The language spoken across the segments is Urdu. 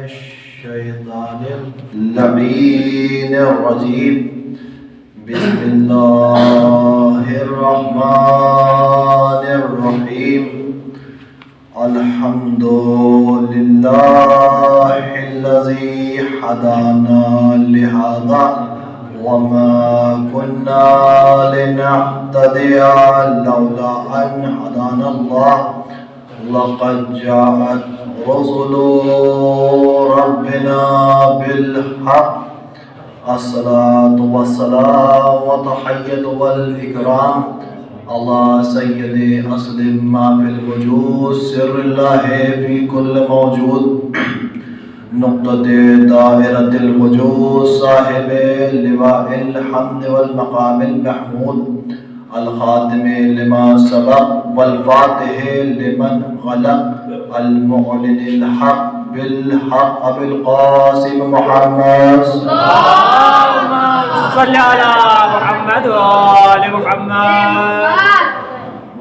الشيطان اللعين الرجيم بسم الله الرحمن الرحيم الحمد لله الذي هدانا لهذا وما كنا لنهتدي لولا أن هدانا الله لقد جاءت رسل ربنا بالحق الصلاة والسلام والتحية والإكرام على سيد أصل ما في الوجود سر الله في كل موجود نقطة دائرة الوجود صاحب لواء الحمد والمقام المحمود الخاتم لما سبق والفاتح لمن غلق المعلن الحق بالحق أبي القاسم محمد اللهم صل على محمد وآل محمد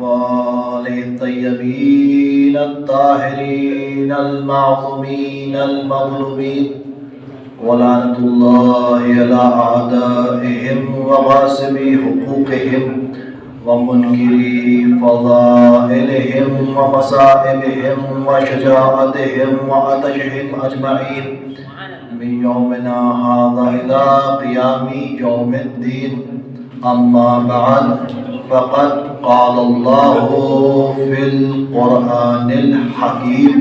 وآله الطيبين الطاهرين المعصومين المظلومين ولعنة الله على أعدائهم وغاصبي حقوقهم ومنكري فضائلهم ومصائبهم وشجاعتهم وعطشهم أجمعين من يومنا هذا إلى قيام يوم الدين أما بعد فقد قال الله في القرآن الحكيم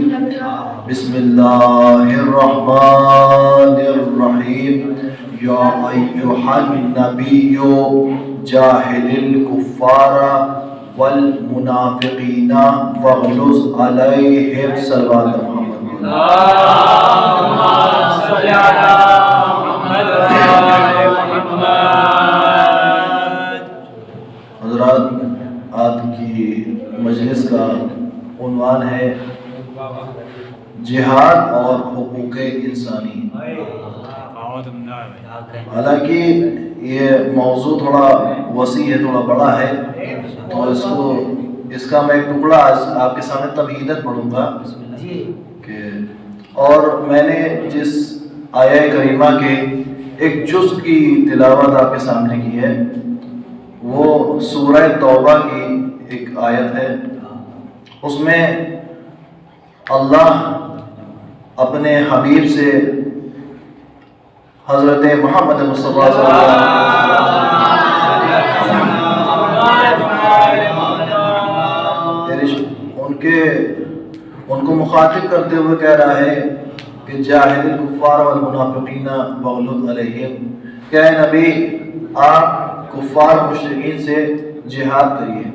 بسم الله الرحمن الرحيم يا أيها النبي جاهد الكفار والمنافقين واغلظ عليهم صلوات محمد اللهم صل على محمد وآل محمد. حضرات آج کی مجلس کا عنوان ہے جہاد اور حقوق انسانی. حالانکہ یہ موضوع تھوڑا وسیع ہے، تھوڑا بڑا ہے، تو اس کا میں ایک ٹکڑا آج آپ کے سامنے تمہیداً پڑھوں گا کہ اور میں نے جس آیہ کریمہ کے ایک جز کی تلاوت آپ کے سامنے کی ہے وہ سورہ توبہ کی ایک آیت ہے. اس میں اللہ اپنے حبیب سے حضرت محمد مصطفیٰ صلی اللہ علیہ وسلم ان کو مخاطب کرتے ہوئے کہہ رہا ہے کہ جاہد الکفار والمنافقین واغلظ علیہم، کہ اے نبی آپ کفار مشرکین سے جہاد کریے.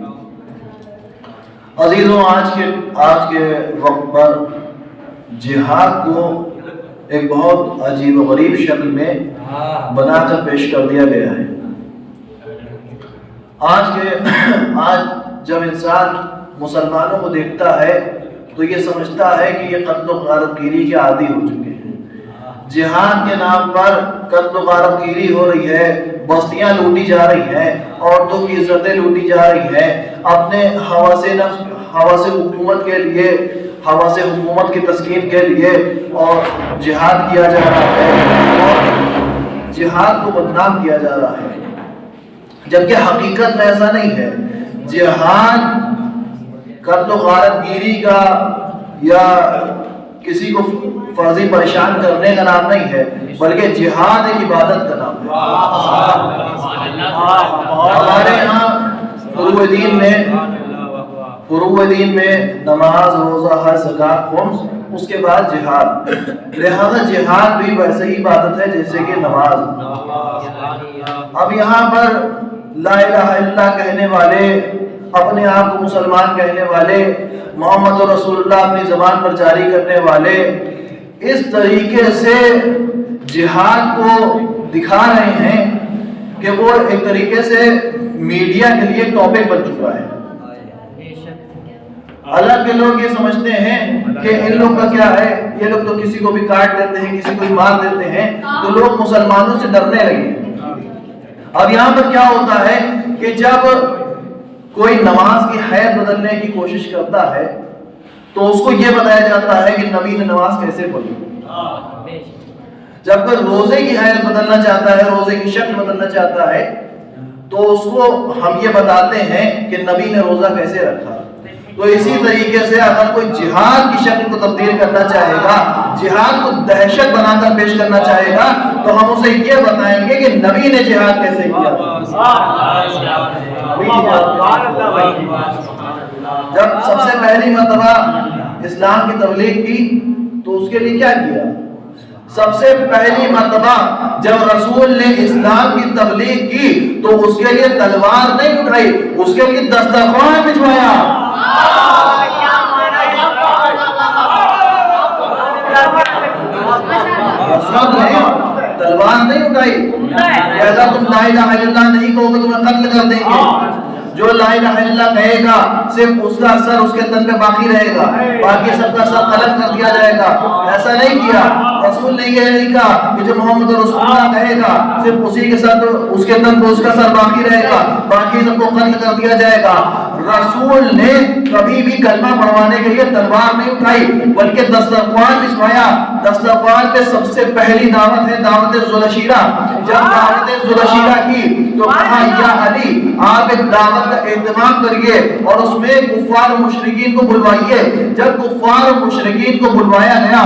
عزیزوں، آج کے وقت پر جہاد کو ایک بہت عجیب و غریب شکل میں بنا کر پیش کر دیا گیا ہے. آج جب انسان مسلمانوں کو دیکھتا ہے تو یہ سمجھتا ہے کہ یہ قتل و غارت گیری کے عادی ہو چکے ہیں. جہاد کے نام پر قتل و غارت گیری ہو رہی ہے، بستیاں لوٹی جا رہی ہیں، عورتوں کی عزتیں لوٹی جا رہی ہیں، اپنے حواس حکومت کے لیے، حواس حکومت کی تسکین کے لیے اور جہاد کیا جا رہا ہے اور جہاد کو بدنام کیا جا رہا ہے، جبکہ حقیقت میں ایسا نہیں ہے. جہاد قتل و غارت گیری کا یا کسی کو فرضی پریشان کرنے کا نام نہیں ہے، بلکہ جہاد ایک عبادت کا نام ہے. ہمارے یہاں فروع دین میں نماز، روزہ، حج، زکات، خمس، اس کے بعد جہاد. لہذا جہاد بھی ویسے ہی عبادت ہے جیسے کہ نماز. اب یہاں پر لا الہ الا اللہ کہنے والے، اپنے آپ کو مسلمان کہنے والے، محمد رسول اللہ اپنی زبان پر جاری کرنے والے اس طریقے سے جہاد کو دکھا رہے ہیں کہ وہ ایک طریقے سے میڈیا کے لیے ٹاپک بن چکا ہے. اللہ کے لوگ یہ سمجھتے ہیں کہ ان لوگ کا کیا ہے، یہ لوگ تو کسی کو بھی کاٹ دیتے ہیں، کسی کو بھی مار دیتے ہیں، تو لوگ مسلمانوں سے ڈرنے لگے. اب یہاں پر کیا ہوتا ہے کہ جب کوئی نماز کی حید بدلنے کی کوشش کرتا ہے تو اس کو یہ بتایا جاتا ہے کہ نبی نے نماز کیسے پڑھی. جب کوئی روزے کی حالت بدلنا چاہتا ہے, روزے کی شکل بدلنا چاہتا ہے, تو اس کو ہم یہ بتاتے ہیں کہ نبی نے روزہ کیسے رکھا. تو اسی طریقے سے اگر کوئی جہاد کی شکل کو تبدیل کرنا چاہے گا, جہاد کو دہشت بنا کر پیش کرنا چاہے گا, تو ہم اسے یہ بتائیں گے کہ نبی نے جہاد کیسے کیا. جب سب سے پہلی مرتبہ اسلام کی تبلیغ کی تو اس کے لیے کیا کیا؟ سب سے پہلی مرتبہ جب رسول نے اسلام کی تبلیغ کی تو اس کے لیے تلوار نہیں اٹھائی, اس کے لیے دسترخوان بچھوایا. تلوار نہیں اٹھائی. لہذا تم لا الہ الا اللہ نہیں کہو گے تمہیں قتل کر دیں گے. جو لا الہ الا اللہ کہے گا صرف اس کا سر اس کے تن پہ باقی رہے گا, باقی سب کا سر قلم کر دیا جائے گا. ایسا نہیں کیا رسول نے. یہ نہیں کہا کہ جو محمد رسول اللہ کہے گا صرف اسی کے سر اس کے تن پہ اس کا سر باقی رہے گا, باقی سب کو قتل کر دیا جائے گا. رسول نے کبھی بھی کلمہ پڑھوانے کے لیے تلوار نہیں اٹھائی بلکہ دسترخوان بچھوایا. دسترخوان پہ سب سے پہلی دعوت ہے دعوت ذوالعشیرہ. جب دعوت ذوالعشیرہ کی تو کہا یا علی آپ ایک دعوت کا اہتمام کریے اور اس میں کفار و مشرکین کو بلوائیے. جب کفار و مشرکین کو بلوایا گیا,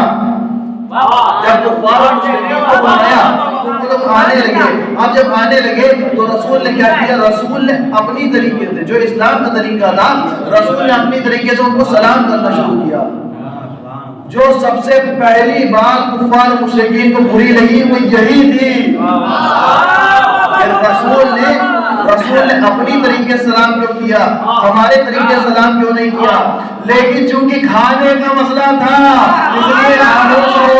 جب کفار و مشرکین کو بلوایا تو وہ لوگ آنے لگے. اب جب آنے لگے تو رسول نے کیا کیا؟ رسول نے اپنی طریقے سے, جو اسلام کا طریقہ تھا, رسول نے اپنی طریقے سے ان کو سلام کرنا شروع کیا. جو سب سے پہلی بات کفار و مشرکین کو بری لگی وہ یہی تھی. رسول نے اپنی طریقے سے سلام کیوں کیا, ہمارے طریقے سے سلام کیوں نہیں کیا؟ لیکن چونکہ کھانے کا مسئلہ تھا اس لیے خاموش ہو.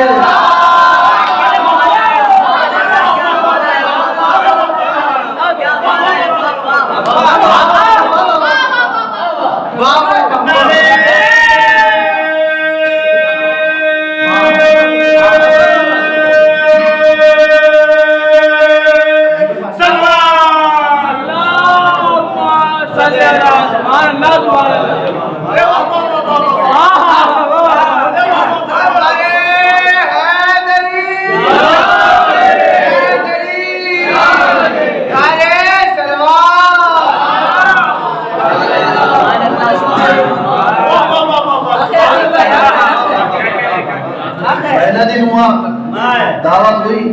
پہلا دن ہوا, دعوت ہوئی.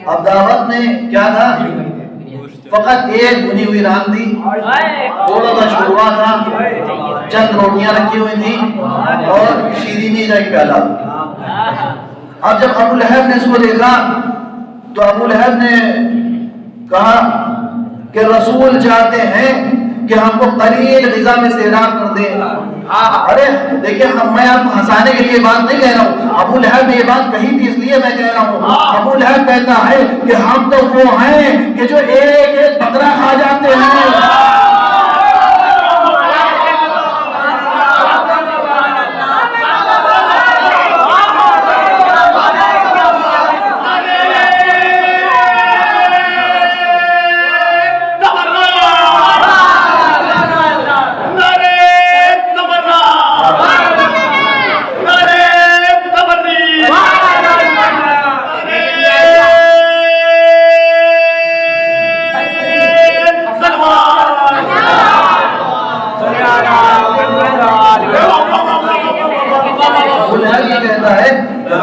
اب دعوت میں کیا تھا؟ فقط ایک بنی ہوئی ران تھی, تھوڑا سا شوروا تھا, چند روٹیاں رکھی ہوئی تھیں اور شیرینی کا ایک پیالہ. اب جب ابو لہب نے اس کو دیکھا تو ابو لہب نے کہا کہ رسول چاہتے ہیں کہ ہم کو قلیل غذا میں سیراب کر دیں. ارے دیکھیں میں آپ کو ہنسانے کے لیے بات نہیں کہہ رہا ہوں, ابو لہب نے یہ بات کہی تھی اس لیے میں کہہ رہا ہوں. ابو لہب کہتا ہے کہ ہم تو وہ ہیں کہ جو ایک ایک بکرا کھا جاتے ہیں.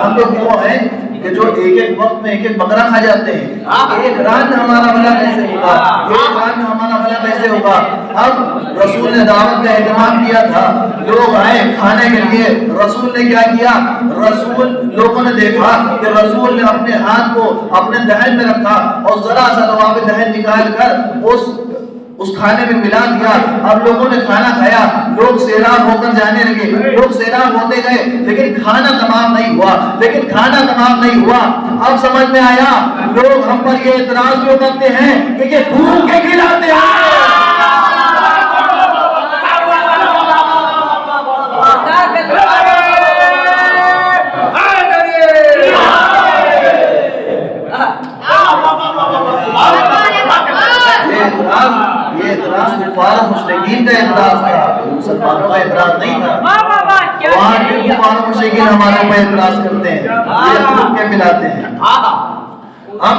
ہم لوگ وہ ہیں کہ جو ایک ایک وقت میں ایک ایک بکرا کھا جاتے ہیں. ایک رات میں ہمارا بھلا کیسے ہوگا, ایک رات میں ہمارا بھلا کیسے ہوگا. اب رسول نے دعوت کا اہتمام کیا تھا, لوگ آئے کھانے کے لیے. رسول نے کیا کیا؟ رسول, لوگوں نے دیکھا کہ رسول نے اپنے ہاتھ کو اپنے دہن میں رکھا اور ذرا سا لواب دہن نکال کر اس کھانے میں ملا دیا. اب لوگوں نے کھانا کھایا, لوگ سیراب ہو کر جانے لگے, لوگ سیراب ہوتے گئے, لیکن کھانا تمام نہیں ہوا. اب سمجھ میں آیا لوگ ہم پر یہ اعتراض کیوں کرتے ہیں کہ یہ بھوک کے کھلاتے ہیں. یہ اعتراض کفار و مشرکین کا اعتراض تھا, مسلمانوں کا اعتراض نہیں تھا. مہمانوں پر اعتراض کرتے ہیں, یہ دھوپ کے ملاتے ہیں. اب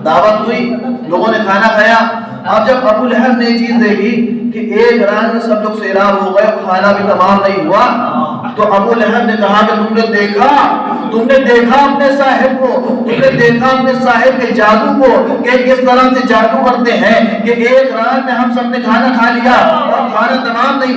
دعوت ہوئی, لوگوں نے کھانا کھایا. اب جب ابو لہب نے یہ چیز دیکھی کہ ایک رات میں سب لوگ سیراب ہو گئے, کھانا بھی تمام نہیں ہوا, تو ابو لہب نے کہا کہ تم نے دیکھا اپنے صاحب کو, تم نے دیکھا اپنے صاحب کے جادو کو کہ کس طرح سے جادو کرتے ہیں کہ ایک رات میں ہم سب نے کھانا کھا لیا اور کھانا تمام نہیں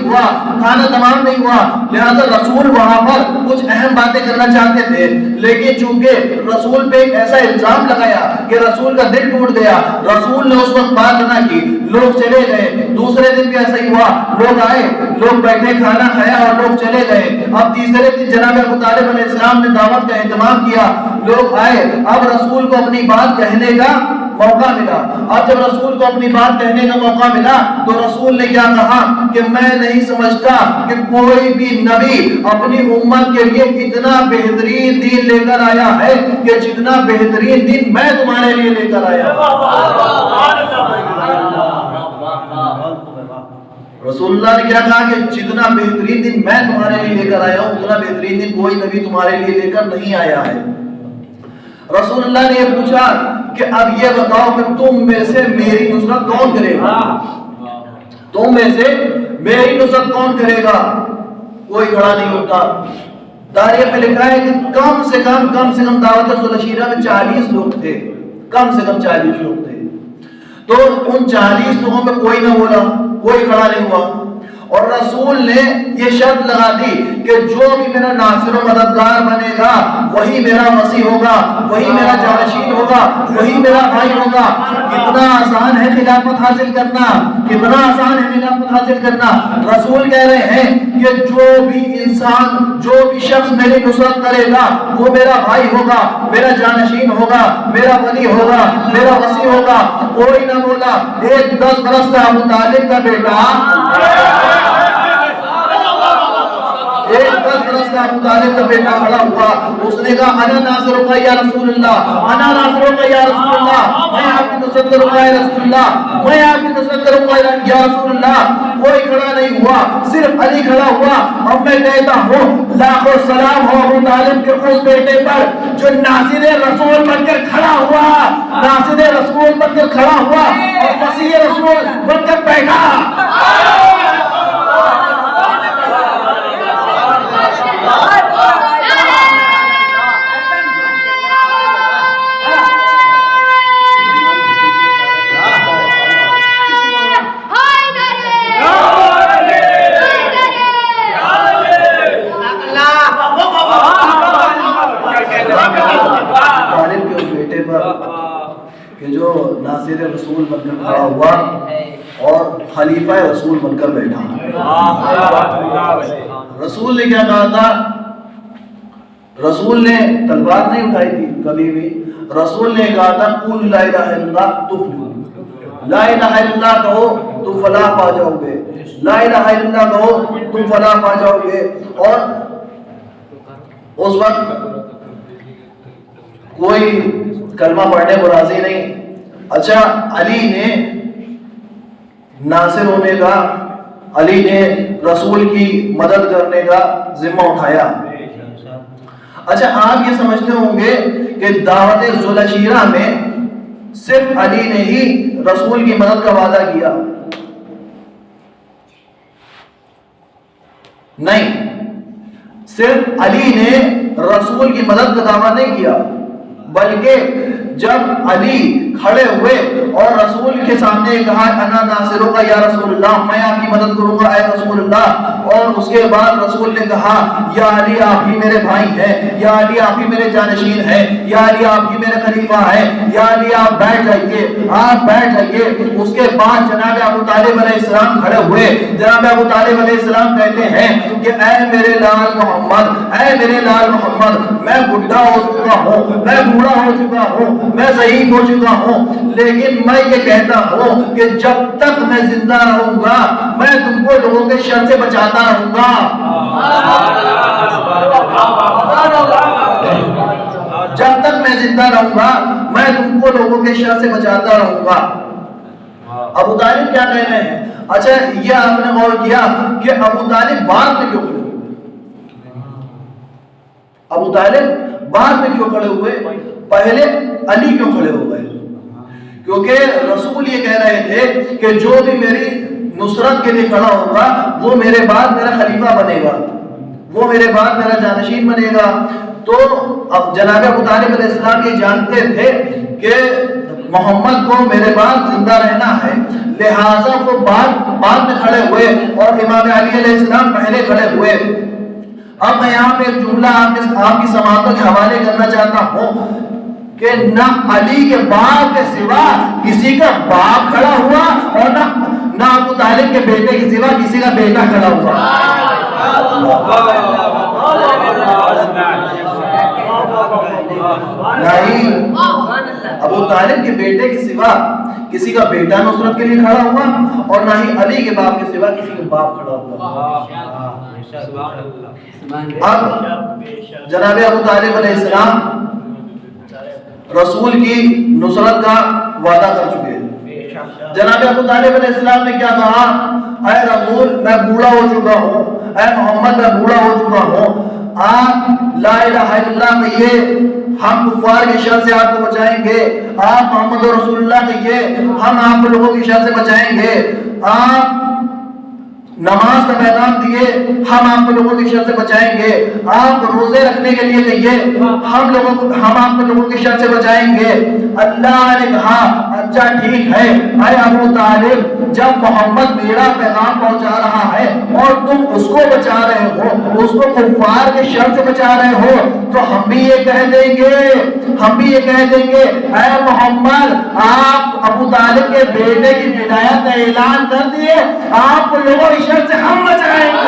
ہوا. لہذا رسول وہاں پر کچھ اہم باتیں کرنا چاہتے تھے, لیکن چونکہ رسول پہ ایک ایسا الزام لگایا کہ رسول کا دل ٹوٹ گیا. رسول نے اس وقت بات نہ کی, لوگ چلے گئے. دوسرے دن بھی ایسا ہی ہوا, لوگ آئے, لوگ بیٹھے, کھانا کھایا اور لوگ چلے گئے. اب تیسرے دن جناب ابو طالب علیہ السلام نے دعوت کا اہتمام کیا, لوگ آئے. اب رسول کو اپنی بات کہنے کا موقع ملا. اب جب رسول کو اپنی بات کہنے کا موقع ملا تو رسول نے کیا کہا کہ میں نہیں سمجھتا کہ کوئی بھی نبی اپنی امت کے لیے اتنا بہترین دین لے کر آیا ہے کہ جتنا بہترین دین میں تمہارے لیے لے کر آیا. رسول اللہ نے کیا کہا کہ جتنا بہترین دن میں تمہارے لیے لے کر آیا ہوں, اتنا بہترین دن کوئی نبی تمہارے لیے لے کر نہیں آیا ہے. رسول اللہ نے یہ پوچھا کہ اب یہ بتاؤ کہ تم میں سے میری نصرت کون کرے گا, تم میں سے میری نصرت کون کرے گا. کوئی کھڑا نہیں ہوتا. تاریخ میں لکھا ہے کہ کم سے کم دعوت ذوالعشیرہ میں 40 لوگ تھے, کم سے کم 40 لوگ تھے. تو ان 40 لوگوں میں کوئی نہ بولا, کوئی کھڑا نہیں ہوا. اور رسول نے یہ شرط لگا دی کہ جو بھی میرا ناصر و مددگار بنے گا وہی میرا مسیح ہوگا, وہی میرا جانشین ہوگا, وہی میرا بھائی ہوگا. کتنا آسان ہے خلافت حاصل کرنا, کتنا آسان ہے خلافت حاصل کرنا. رسول کہہ رہے ہیں کہ جو بھی انسان, جو بھی شخص میری نصرت کرے گا وہ میرا بھائی ہوگا, میرا جانشین ہوگا, میرا ولی ہوگا, میرا وصی ہوگا. کوئی نہ بولا. ایک 10 برس کا ابو طالب کا بیٹا, ایک 10 برس کا ابو طالب کا بیٹا کھڑا ہوا. اس نے کہا انا ناصرک یا رسول اللہ, انا ناصرک یا رسول اللہ, میں آپ کی نصرت کروں گا یا رسول اللہ, میں آپ کی نصرت کروں گا یا رسول اللہ. کوئی کھڑا نہیں ہوا, صرف علی کھڑا ہوا. اب میں کہتا ہوں لاکھوں سلام ہو ابو طالب کے اس بیٹے پر جو ناصر رسول بن کر کھڑا ہوا, ناصر رسول بن کر کھڑا ہوا اور مسیح رسول بن کر بیٹھا. کہ جو ناصر رسول بن کر کھڑا ہوا اور خلیفہ رسول بن کر بیٹھا. رسول نے کیا کہا تھا, رسول نے تلوار نہیں اٹھائی تھی کبھی بھی. رسول نے کہا تھا قول لا الہ الا اللہ تفلحوا, لا الہ الا اللہ کہو تم فلاح پا جاؤ گے, لا الہ الا اللہ کہو تم فلاح پا جاؤ گے. اور اس وقت کوئی کلمہ پڑھنے کو راضی نہیں. اچھا, علی نے ناصر ہونے کا, علی نے رسول کی مدد کرنے کا ذمہ اٹھایا. اچھا, آپ یہ سمجھتے ہوں گے کہ دعوت ذوالعشیرہ میں صرف علی نے ہی رسول کی مدد کا وعدہ کیا؟ نہیں, صرف علی نے رسول کی مدد کا دعویٰ نہیں کیا, بلکہ جب علی کھڑے ہوئے اور رسول کے سامنے کہا انا ناصرک یا رسول اللہ, میں آپ کی مدد کروں گا اے رسول اللہ. اور اس کے بعد رسول نے کہا یا علی آپ ہی میرے بھائی ہیں, یا علی آپ ہی میرے جانشین ہیں, یا علی آپ ہی میرے خلیفہ ہیں, یا علی آپ بیٹھ جائیے, آپ بیٹھ جائیے. اس کے بعد جناب ابو طالب علیہ السلام کھڑے ہوئے. جناب ابو طالب علیہ السلام کہتے ہیں کہ اے میرے لال محمد, اے میرے لال محمد, میں بڈھا ہو چکا ہوں, میں بوڑھا ہو چکا ہوں, میں ضعیف ہو چکا ہوں, لیکن میں یہ کہتا ہوں کہ جب تک میں زندہ رہوں گا میں تم کو لوگوں کے شر سے بچاتا رہوں گا. جب تک میں زندہ رہوں گا میں تم کو لوگوں کے شر سے بچاتا رہوں گا. ابو طالب کیا کہہ رہے ہیں؟ اچھا, یہ آپ نے غور کیا کہ ابو طالب بعد میں کیوں کھڑے ہوئے؟ ابو طالب بعد میں کیوں کھڑے ہوئے؟ پہلے علی کیوں کھڑے ہو گئے؟ کیونکہ رسول یہ کہہ رہے تھے کہ جو بھی میری نصرت کے لیے کھڑا ہوگا وہ میرے بعد میرا خلیفہ بنے گا، وہ میرے بعد میرا جانشین بنے گا۔ تو اب جناب ابو طالب علیہ السلام یہ جانتے تھے کہ محمد کو میرے بعد زندہ رہنا ہے، لہٰذا وہ بعد میں کھڑے ہوئے اور امام علی علیہ السلام پہلے کھڑے ہوئے۔ اب میں یہاں پہ ایک جملہ آپ کی سماعتوں کے حوالے کرنا چاہتا ہوں کہ نہ علی کے باپ کے سوا کسی کا باپ کھڑا ہوا اور نہ ابو طالب کے بیٹے کے سوا کسی کا بیٹا کھڑا ہوا۔ نہیں، ابو طالب کے بیٹے کے سوا کسی کا بیٹا نصرت کے لیے کھڑا ہوا اور نہ ہی علی کے باپ کے سوا کسی کا باپ کھڑا ہوا۔ اب جناب ابو طالب علیہ السلام رسول کی نصرت کا وعدہ کر چکے ہیں۔ جناب ابو طالب علیہ السلام نے کیا کہا؟ اے رسول میں بوڑھا ہو چکا ہوں، اے محمد میں بوڑھا ہو چکا ہوں، آپ لا الہ الا اللہ کہیے، ہم کفار کی شر سے آپ کو بچائیں گے، آپ محمد رسول اللہ کہیے، ہم آپ لوگوں کی شر سے بچائیں گے، آپ نماز کا پیغام دیے، ہم آپ کو لوگوں کی شر سے بچائیں گے، آپ روزے رکھنے کے لیے کہیے، ہم آپ کو لوگوں کی شر سے بچائیں گے۔ اللہ نے کہا اچھا ٹھیک ہے، اے ابو طالب جب محمد میرا پیغام پہنچا رہا ہے اور تم اس کو بچا رہے ہو، اس کو کفار کے شر سے بچا رہے ہو، تو ہم بھی یہ کہہ دیں گے اے محمد آپ ابو طالب کے بیٹے کی ولایت کا اعلان کر دیے، آپ کو لوگوں کی شر سے ہم بچائیں گے۔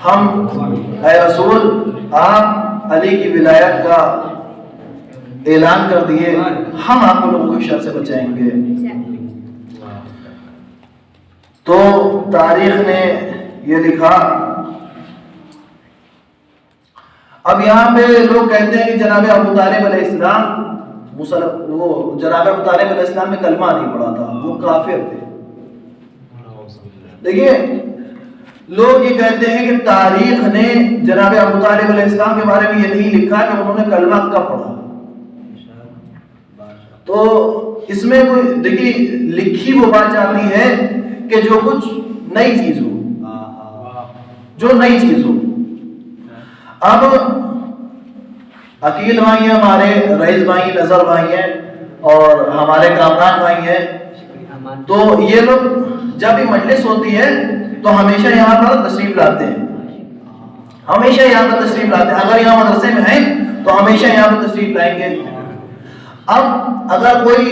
ہم اے رسول آپ علی کی ولایت کا اعلان کر دیے، ہم آپ کو لوگوں کی شر سے بچائیں گے۔ تو تاریخ نے یہ لکھا، اب یہاں پہ لوگ کہتے ہیں کہ جناب ابو طالب علیہ السلام جناب ابو طالب علیہ السلام نے کلمہ نہیں پڑھا تھا، وہ کافر تھے۔ دیکھیے لوگ یہ کہتے ہیں کہ تاریخ نے جناب ابو طالب علیہ السلام کے بارے میں یہ نہیں لکھا کہ انہوں نے کلمہ کب پڑھا۔ تو اس میں کوئی دیکھیے لکھی وہ بات جاتی ہے کہ جو کچھ نئی چیز ہو، اب عقیل بھائی ہیں ہمارے، رئیس بھائی، نظر بھائی ہیں اور ہمارے کامران بھائی ہیں، تو یہ لوگ جب بھی مجلس ہوتی ہے تو ہمیشہ یہاں پر تشریف لاتے ہیں، اگر یہاں مدرسے میں ہیں تو ہمیشہ یہاں پر تشریف لائیں گے۔ اب اگر کوئی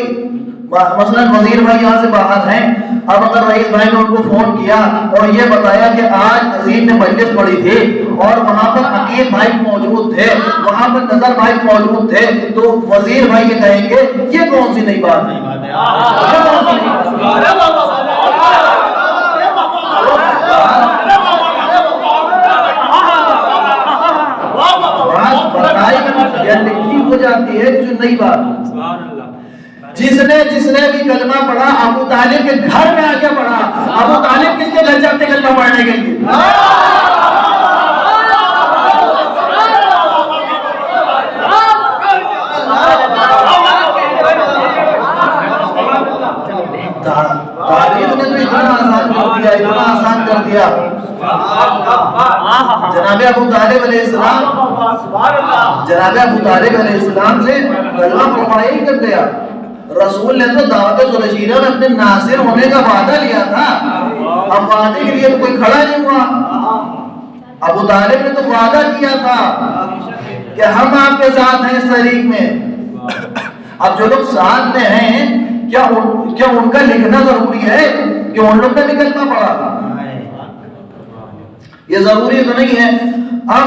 مثلا وزیر بھائی یہاں سے باہر ہیں، اب اگر رئیس بھائی نے ان کو فون کیا اور یہ بتایا کہ آج عظیم نے مجلس پڑھی تھی اور وہاں پر عقیل بھائی موجود تھے، وہاں پر نظر بھائی موجود تھے، تو وزیر بھائی یہ کہیں گے یہ کون سی نئی بات ہے، لکھی ہو جاتی ہے جو نئی بات۔ جس نے بھی کلمہ پڑھا ابو طالب کے گھر میں آ کے پڑھا، ابو طالب کس کے گھر جاتے کلمہ پڑھنے کے لیے؟ تاریخ نے تو اتنا آسان کر دیا۔ جناب ابو طالب علیہ السلام سے کلمہ پڑھائی ہی کر دیا۔ رسول نے تو دعوت ذوالشیرہ میں اپنے ناصر ہونے کا وعدہ لیا تھا، اب وعدے کے لیے کوئی کھڑا نہیں ہوا۔ ابو طالب نے تو وعدہ کیا تھا کہ ہم آپ کے ساتھ ہیں اس تحریک میں۔ اب جو لوگ ساتھ میں ہیں کیا ان کا لکھنا ضروری ہے کہ ان لوگ نے بھی کلمہ پڑھا؟ یہ ضروری تو نہیں ہے۔ اب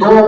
2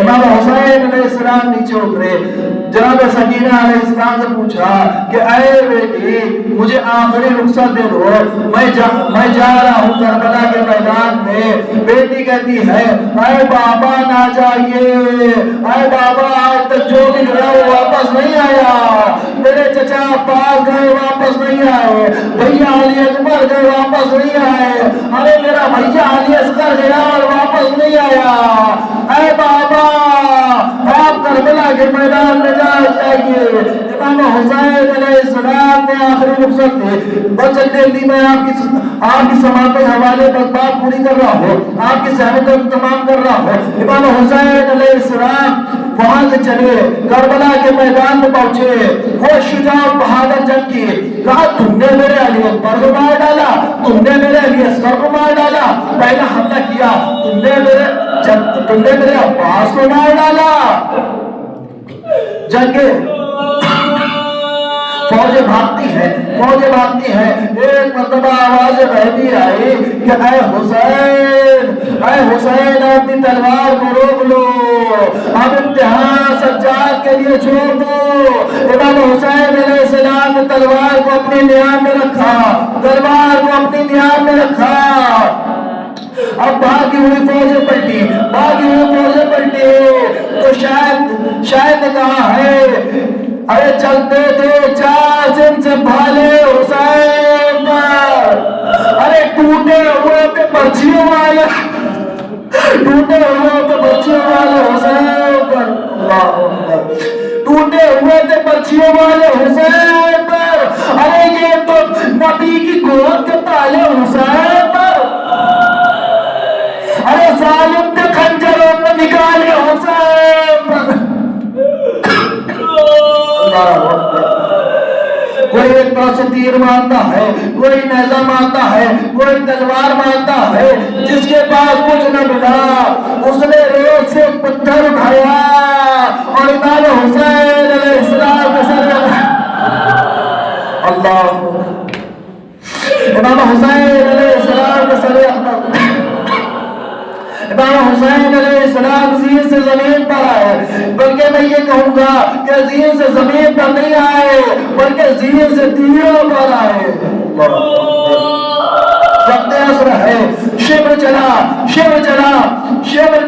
امام حسین علیہ السلام نیچے اترے. جناب سکینہ علیہ السلام سے پوچھا کہ اے بیٹی مجھے آخری رخصت دے دو, میں جا رہا ہوں کربلا کے میدان میں. بیٹی کہتی ہے اے بابا نہ جائیے, اے بابا آج تک جو بھی گیا وہ واپس نہیں آیا. میرے چچا عباس گئے واپس نہیں آئے, بھیا علی اکبر گئے واپس نہیں آئے, ارے میرا بھیا علی اصغر گیا اور واپس نہیں آیا. اے بابا آپ کربلا کے میدان میں جائیے. امام حسین علیہ السلام نے آخری رخصت دی. بس جلدی میں آپ کی سماعت کے حوالے پر بات پوری کر رہا ہوں, آپ کی صحبت کا تمام کر رہا ہوں. امام حسین علیہ السلام وہاں سے چلے, کربلا کے میدان میں پہنچے. وہ شجاع بہادر جنگ کی. کہا تم نے میرے علی اکبر کو مار ڈالا, تم نے میرے علی اصغر کو مار ڈالا, پہلا حملہ کیا تم نے میرے عباس کو مار ڈالا. جنگ فوجیں بھاگتی ہیں. ایک مرتبہ آواز غیبی آئی کہ اے حسین اپنی تلوار کو روک لو, اب امتحان سجاد کے لیے چھوڑ دو. امام حسین علیہ السلام نے تلوار کو اپنی نیام میں رکھا. اب بھاگی ہوئی فوجیں پلٹی تو شاید نے کہا ہے ارے چلتے تھے 4 دن سے بھالے حسین پر, ارے ٹوٹے ہوئے پہ پرچیوں والے حسین پر, ٹوٹے ہوئے تھے پرچیوں والے حسین پر, ارے یہ تو نبی کی گود کے تالے حسین پر, ارے ظالم نے خنجروں میں نکالے حسین پر. کوئی ایک طرف سے تیر مارتا ہے, کوئی نیزہ مارتا ہے, کوئی تلوار مارتا ہے. جس کے پاس کچھ نہ ملا اس نے ریت سے ایک پتھر اٹھایا اور امام حسین علیہ السلام کے سر امام حسین علیہ السلام کے سر امام حسین علیہ السلام زین سے زمین پر آئے, بلکہ میں یہ کہوں گا کہ زین سے زمین پر نہیں آئے بلکہ زین سے تیروں پر آئے. وقت عصر ہے, شبر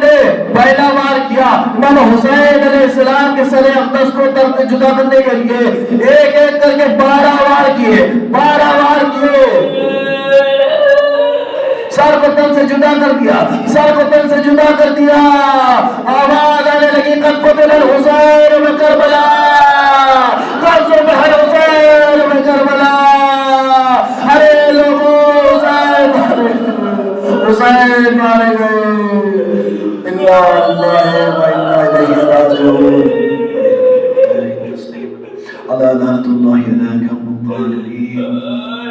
نے پہلا وار کیا. امام حسین علیہ السلام کے سر اقدس کو جدا کرنے کے لیے ایک ایک کر کے 12 وار کیے. سر کو تن سے جدا کر دیا. آواز آنے لگی قد قتل الحسین میں کربلا, حسین میں کربلا. ارے لوگوں حسین مارے گئے. انا للہ و انا الیہ راجعون. علی لعنۃ اللہ علیک الظالمین.